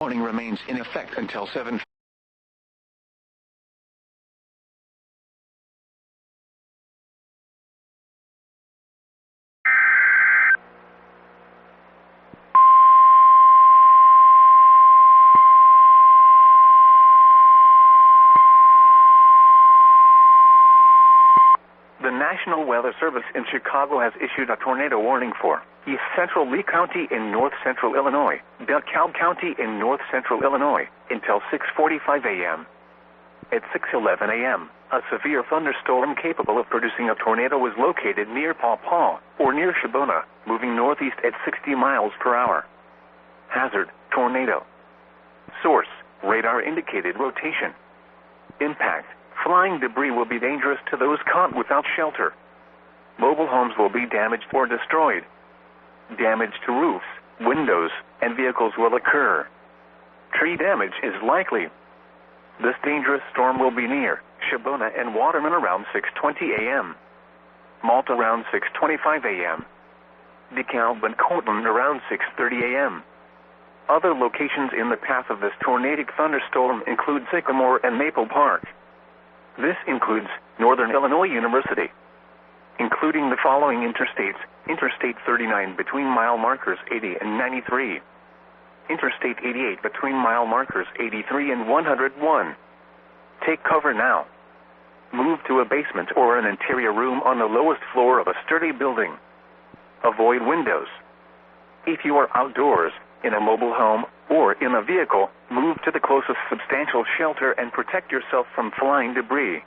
Warning remains in effect until 7. The National Weather Service in Chicago has issued a tornado warning for East Central Lee County in north central Illinois, DeKalb County in north central Illinois, until 6:45 a.m. At 6:11 a.m., a severe thunderstorm capable of producing a tornado was located near Paw Paw, or near Shibona, moving northeast at 60 miles per hour. Hazard, tornado. Source, radar indicated rotation. Impact, flying debris will be dangerous to those caught without shelter. Mobile homes will be damaged or destroyed. Damage to roofs, windows, and vehicles will occur. Tree damage is likely. This dangerous storm will be near Shibona and Waterman around 6:20 a.m. Malta around 6:25 a.m. DeKalb and Colton around 6:30 a.m. Other locations in the path of this tornadic thunderstorm include Sycamore and Maple Park. This includes Northern Illinois University, including the following interstates: Interstate 39 between mile markers 80 and 93. Interstate 88 between mile markers 83 and 101. Take cover now. Move to a basement or an interior room on the lowest floor of a sturdy building. Avoid windows. If you are outdoors, in a mobile home, or in a vehicle, move to the closest substantial shelter and protect yourself from flying debris.